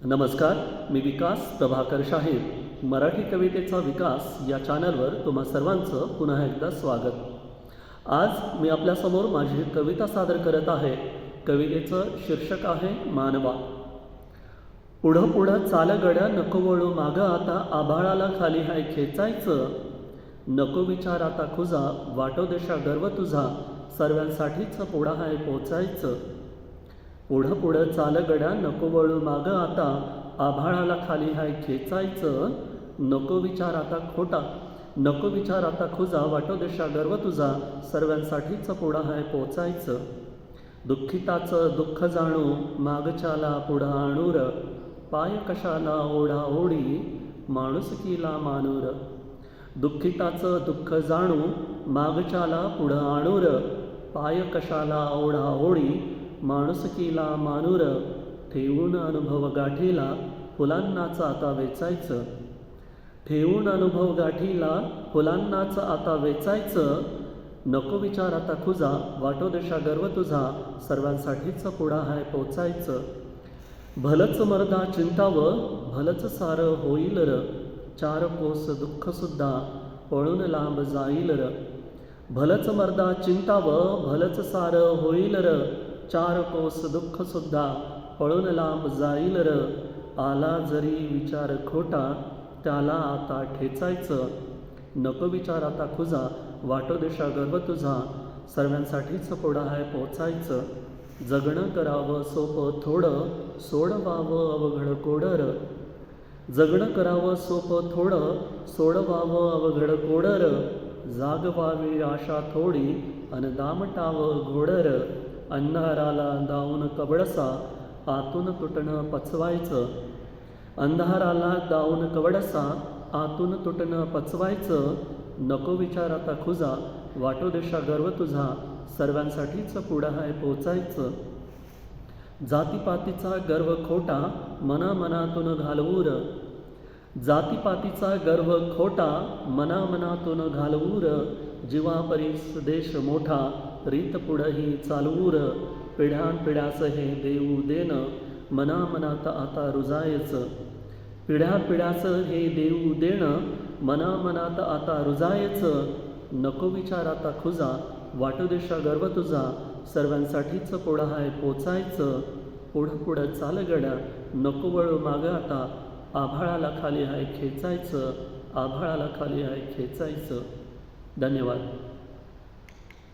नमस्कार, मी विकास प्रभाकर शाहीर. मराठी कवितेचा विकास या चॅनलवर तुम्हा सर्वांचं पुन्हा एकदा स्वागत. आज मी आपल्यासमोर माझी कविता सादर करत आहे. कवितेचं शीर्षक आहे मानवा. पुढं पुढं चाल गड्या, नको वळू मागं आता, आभाळाला खाली हाय खेचायचं. नको विचार आता खुजा, वाटो देशा गर्व तुझा, सर्वांसाठीच पुढं हाय पोचायचं. पुढं पुढं चाल गड्या, नको वळू मागं आता, आभाळाला खाली हाय खेचायचं. नको विचार आता खोटा, नको विचार आता खुजा, वाटो देशा गर्व तुझा, सर्वांसाठीच पुढं हाय पोचायचं. दुःखिताचं दुःख जाणू, मागच्याला पुढं आणूर, पाय कशाला ओढा ओढी, माणुसकीला मानूर. दुःखिताचं दुःख जाणू, मागच्याला पुढं आणूर, पाय कशाला ओढा ओढी, माणुसकीला मानूर. ठेवून अनुभव गाठीला, फुलांनाच आता वेचायचं. ठेवून अनुभव गाठीला, फुलांनाच आता वेचायचं. नको विचार आता खुजा, वाटो देशा गर्व तुझा, सर्वांसाठीच पुढं हाय पोचायचं. भलच मर्दा चिंतावं, भलच सारं होईल र, चार कोस दुःखसुद्धा पळून लांब जाईल र. भलच मर्दा चिंतावं, भलच सारं होईल र, चार कोस दुःखसुद्धा पळून लांब जाईल र. आला जरी विचार खोटा, त्याला आता ठेचायचं. नको विचार आता खुजा, वाटो देशा गर्व तुझा, सर्वांसाठीच पुढं हाय पोचायचं. जगणं करावं सोपं थोडं, सोडवावं अवघड कोडर. जगणं करावं सोपं थोडं, सोडवावं अवघड कोडर. जागवावी आशा थोडी, अन दामटावं घोडर. अंधाराला दावून कवडसा, आतून तुटणं पचवायचं. अंधाराला दावून कवडसा, आतून तुटणं पचवायचं. नको विचार आता खुजा, वाटो देशा गर्व तुझा, सर्वांसाठीच पुढं हाय पोचायचं. जातीपातीचा गर्व खोटा, मनामनातून घालवूर. जातीपातीचा गर्व खोटा, मनामनातून घालवूर. जीवापरीस देश मोठा, रीत पुढंही चालवूर. पिढ्यानपिढ्याच हे देऊ देणं, मनामनात आता रुजायचं. पिढ्यापिढ्याच हे देऊ देणं, मनामनात आता रुजायचं. नको विचार आता खुजा, वाटो देशा गर्व तुझा, सर्वांसाठीच पुढं हाय पोचायचं. पुढं पुढं चाल गड्या, नको वळू मागं आता, आभाळाला खाली हाय खेचायचं. आभाळाला खाली हाय खेचायचं. धन्यवाद.